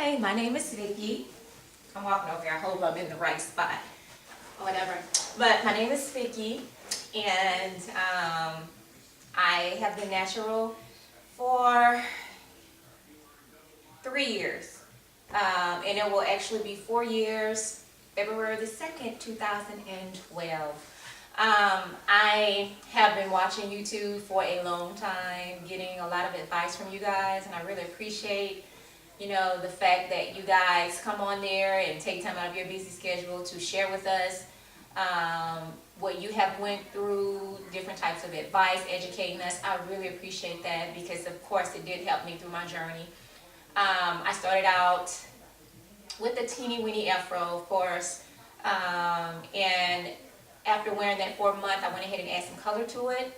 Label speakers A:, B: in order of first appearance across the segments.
A: Hi, my name is Vicki. I'm walking over here. I hope I'm in the right spot or whatever. But my name is Vicki, and I have been natural for 3 years. And it will actually be 4 years, February the 2nd, 2012. I have been watching YouTube for a long time, getting a lot of advice from you guys, and I really appreciate the fact that you guys come on there and take time out of your busy schedule to share with us what you have went through, different types of advice, educating us. I really appreciate that because, of course, it did help me through my journey. I started out with a teeny weeny afro, of course, and after wearing that for a month, I went ahead and added some color to it.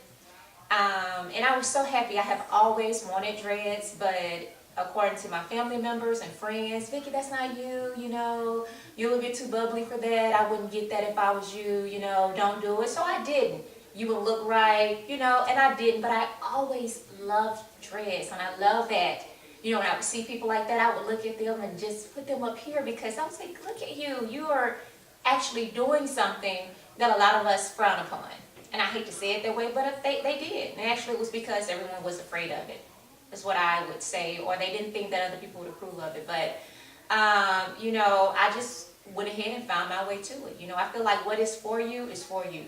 A: And I was so happy. I have always wanted dreads, but according to my family members and friends, Vicki, that's not you, you're a little bit too bubbly for that. I wouldn't get that if I was you, don't do it. So I didn't. You would look right, and I didn't, but I always loved dreads, and I love that. When I would see people like that, I would look at them and just put them up here because I was like, look at you. You are actually doing something that a lot of us frown upon. And I hate to say it that way, but they did. And actually it was because everyone was afraid of it. Is what I would say, or they didn't think that other people would approve of it. But, I just went ahead and found my way to it. I feel like what is for you is for you.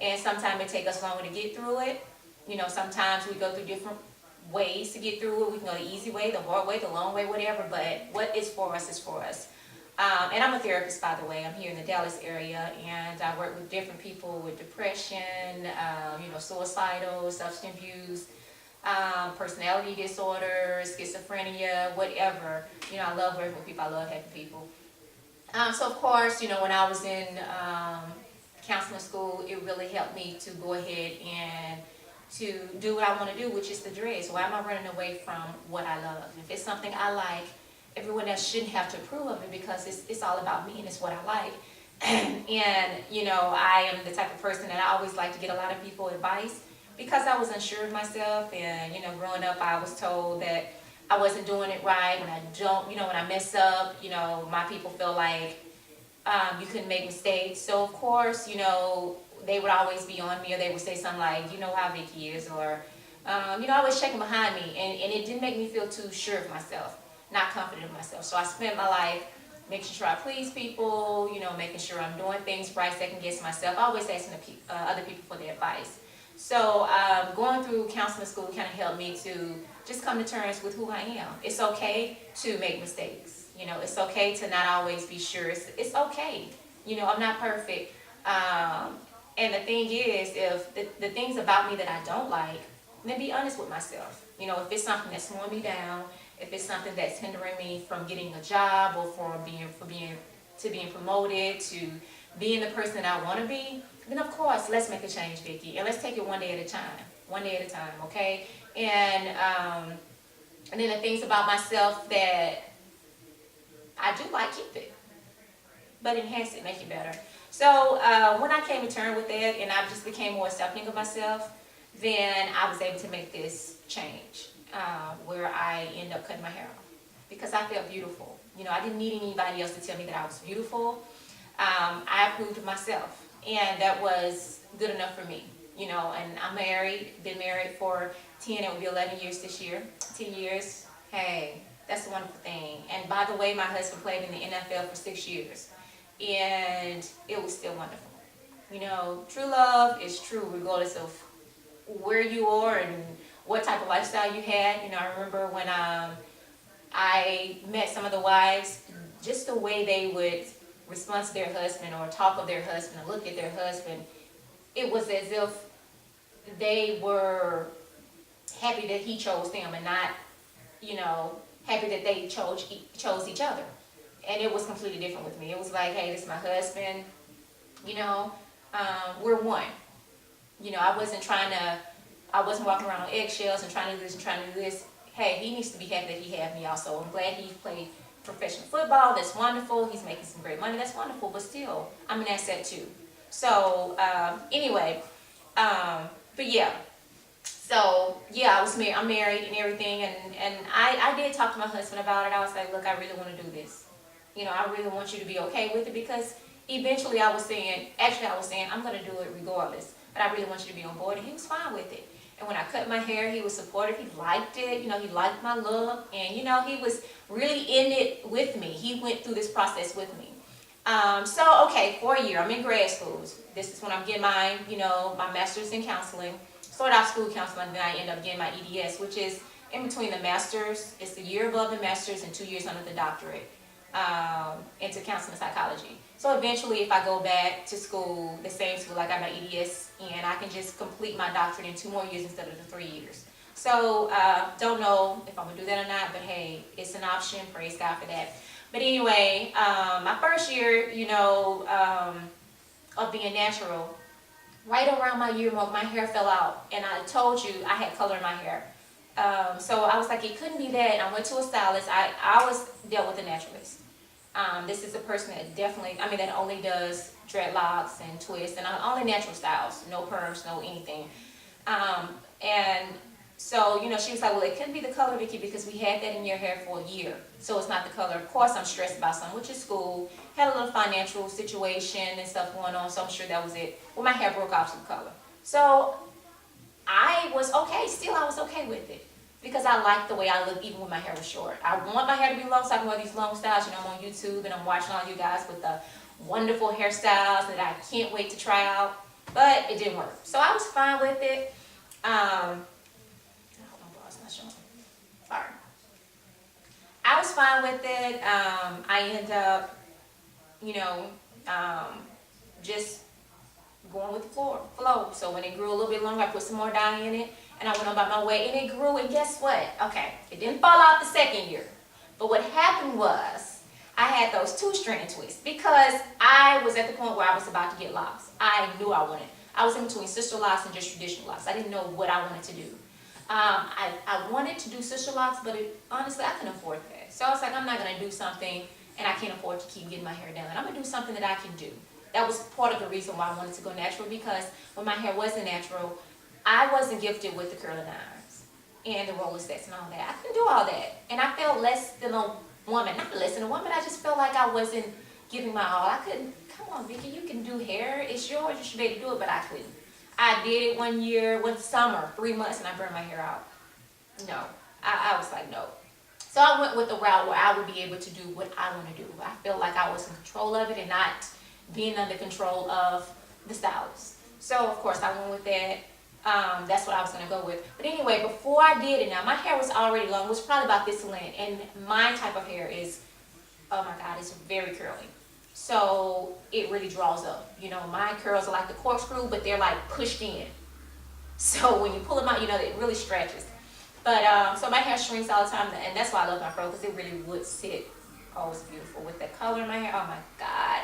A: And sometimes it takes us longer to get through it. Sometimes we go through different ways to get through it. We can go the easy way, the hard way, the long way, whatever. But what is for us is for us. And I'm a therapist, by the way. I'm here in the Dallas area, and I work with different people with depression, suicidal, substance abuse, personality disorders, schizophrenia, whatever. I love working with people. I love helping people. So of course, when I was in counseling school, it really helped me to go ahead and to do what I want to do, which is the dreads. Why am I running away from what I love? If it's something I like, everyone else shouldn't have to approve of it because it's all about me and it's what I like. And, I am the type of person that I always like to get a lot of people advice because I was unsure of myself. And, growing up, I was told that I wasn't doing it right. When I don't, when I mess up, my people feel like you couldn't make mistakes. So, of course, they would always be on me, or they would say something like, how Vicki is, or, always checking behind me. And it didn't make me feel too sure of myself, not confident in myself. So I spent my life making sure I please people, making sure I'm doing things right, second guess myself, always asking other people for their advice. So going through counseling school kind of helped me to just come to terms with who I am. It's okay to make mistakes. It's okay to not always be sure. It's okay. I'm not perfect. And the thing is, if the things about me that I don't like, then be honest with myself. If it's something that's slowing me down, if it's something that's hindering me from getting a job, or being promoted, to being the person that I want to be, then of course let's make a change, Vicki, and let's take it one day at a time, okay? And then the things about myself that I do like, keep it, but enhance it, make it better. So when I came to terms with that, and I just became more accepting of myself, then I was able to make this change. Where I ended up cutting my hair off because I felt beautiful. I didn't need anybody else to tell me that I was beautiful. I approved of myself, and that was good enough for me. And I'm married, been married for 10, it will be 11 years this year. 10 years, hey, that's a wonderful thing. And by the way, my husband played in the NFL for 6 years, and it was still wonderful. True love is true regardless of where you are and what type of lifestyle you had. I remember when I met some of the wives, just the way they would respond to their husband or talk of their husband or look at their husband, it was as if they were happy that he chose them and not, happy that they chose each other. And it was completely different with me. It was like, hey, this is my husband, we're one. I wasn't walking around on eggshells and trying to do this and trying to do this. Hey, he needs to be happy that he had me also. I'm glad he played professional football. That's wonderful. He's making some great money. That's wonderful. But still, I'm an asset too. So, anyway, but yeah. So yeah, I'm married and everything, and I did talk to my husband about it. I was like, look, I really want to do this. You know, I really want you to be okay with it, because eventually I was saying, I'm going to do it regardless, but I really want you to be on board, and he was fine with it. And when I cut my hair, he was supportive. He liked it. You know, he liked my look, and you know, he was really in it with me. He went through this process with me. So okay, for a year, I'm in grad school. This is when I'm getting my, you know, my master's in counseling. Started off school counseling, and then I end up getting my EDS, which is in between the master's. It's the year above the master's and 2 years under the doctorate, into counseling psychology. So eventually, if I go back to school, the same school, I got my EDS, and I can just complete my doctorate in 2 more years instead of the 3 years. So don't know if I'm gonna do that or not, but hey, it's an option. Praise God for that. But anyway, my first year, you know, of being natural, right around my year mark, my hair fell out, and I told you I had color in my hair. So I was like, it couldn't be that. And I went to a stylist. I always dealt with a naturalist. This is a person that definitely, I mean, that only does dreadlocks and twists and only natural styles, no perms, no anything. And so, you know, she was like, well, it couldn't be the color, Vicki, because we had that in your hair for a year. So it's not the color. Of course, I'm stressed about something, which is school. Had a little financial situation and stuff going on, so I'm sure that was it. Well, my hair broke out to the color. So I was okay. Still, I was okay with it, because I liked the way I looked even when my hair was short. I want my hair to be long so I can wear these long styles. You know, I'm on YouTube and I'm watching all you guys with the wonderful hairstyles that I can't wait to try out. But it didn't work. So I was fine with it. Sorry. I was fine with it. I ended up, you know, just going with the flow. So when it grew a little bit longer, I put some more dye in it, and I went on by my way, and it grew, and guess what? Okay, it didn't fall out the second year. But what happened was, I had those 2-strand twists, because I was at the point where I was about to get locks. I knew I wanted. I was in between sister locks and just traditional locks. I didn't know what I wanted to do. I wanted to do sister locks, but honestly, I couldn't afford that. So I was like, I'm not going to do something, and I can't afford to keep getting my hair done. I'm going to do something that I can do. That was part of the reason why I wanted to go natural, because when my hair wasn't natural, I wasn't gifted with the curling irons and the roller sets and all that. I couldn't do all that. And I felt less than a woman. Not less than a woman, I just felt like I wasn't giving my all. I couldn't. Come on, Vicki, you can do hair. It's yours. You should be able to do it, but I couldn't. I did it one summer, 3 months, and I burned my hair out. No. I was like, no. So I went with the route where I would be able to do what I want to do. I felt like I was in control of it and not being under control of the stylist. So, of course, I went with that. That's what I was going to go with. But anyway, before I did it, now, my hair was already long. It was probably about this length. And my type of hair is, oh my God, it's very curly. So it really draws up. You know, my curls are like the corkscrew, but they're like pushed in. So when you pull them out, you know, it really stretches. But, so my hair shrinks all the time. And that's why I love my fro, because it really would sit. Oh, it's beautiful. With the color in my hair, oh my God.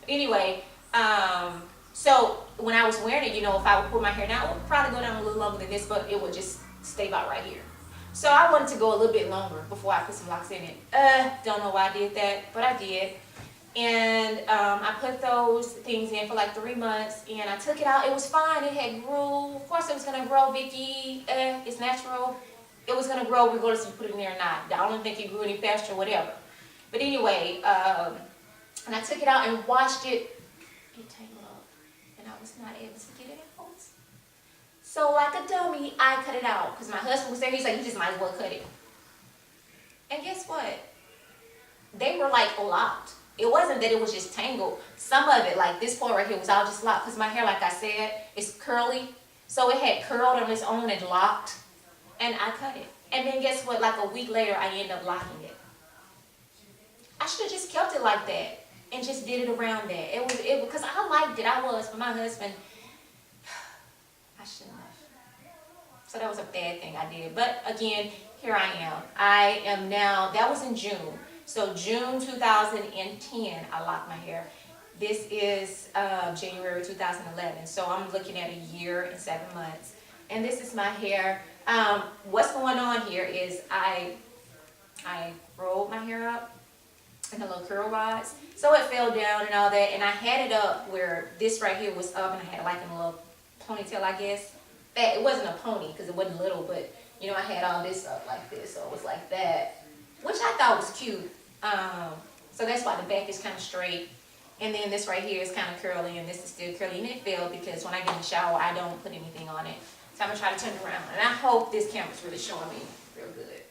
A: Anyway, so when I was wearing it, you know, if I would pull my hair down, it would probably go down a little longer than this, but it would just stay about right here. So I wanted to go a little bit longer before I put some locks in it. Don't know why I did that, but I did. And I put those things in for like 3 months, and I took it out. It was fine. It had grew. Of course, it was going to grow, Vicki. It's natural. It was going to grow regardless if you put it in there or not. I don't think it grew any faster or whatever. But anyway, and I took it out and washed it. It tangled up, and I was not able to get it out. So like a dummy, I cut it out, because my husband was there. He's like, you just might as well cut it. And guess what? They were like locked. It wasn't that it was just tangled. Some of it, like this part right here, was all just locked, because my hair, like I said, is curly. So it had curled on its own and locked, and I cut it. And then guess what? Like a week later, I ended up locking it. I should have just kept it like that and just did it around that. It was because I liked it. I was, but my husband, I shouldn't have. So that was a bad thing I did. But again, here I am. I am now, that was in June. So June 2010, I locked my hair. This is January 2011. So I'm looking at 1 year and 7 months. And this is my hair. What's going on here is I rolled my hair up in the little curl rods. So it fell down and all that. And I had it up where this right here was up, and I had like a little ponytail, I guess. fat. It wasn't a pony because it wasn't little, but you know, I had all this up like this, so it was like that, which I thought was cute. So that's why the back is kind of straight. And then this right here is kind of curly, and this is still curly. And it fell because when I get in the shower, I don't put anything on it. So I'm gonna try to turn it around. And I hope this camera's really showing me real good.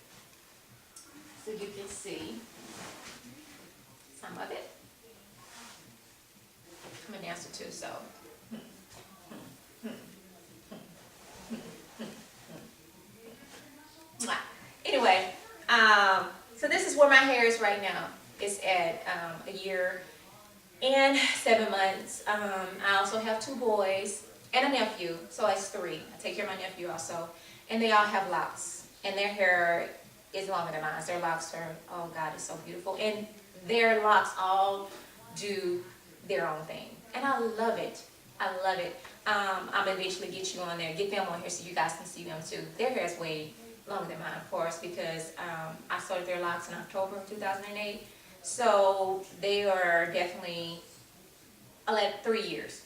A: So you can see some of it. I'm a dancer too, so. Anyway, so this is where my hair is right now. It's at a year and 7 months. I also have 2 boys and a nephew, so it's 3. I take care of my nephew also. And they all have locks, and their hair is longer than mine. Their locks are, oh God, it's so beautiful. And their locks all do their own thing. And I love it. I love it. I'm gonna eventually get you on there, get them on here so you guys can see them too. Their hair is way longer than mine, of course, because I started their locks in October of 2008. So they are definitely 3 years.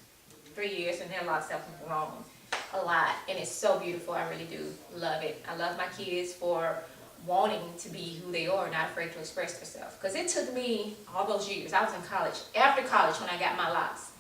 A: 3 years, and their locks have grown a lot. And it's so beautiful. I really do love it. I love my kids for wanting to be who they are, not afraid to express themselves. Because it took me all those years. I was in college, after college when I got my locks.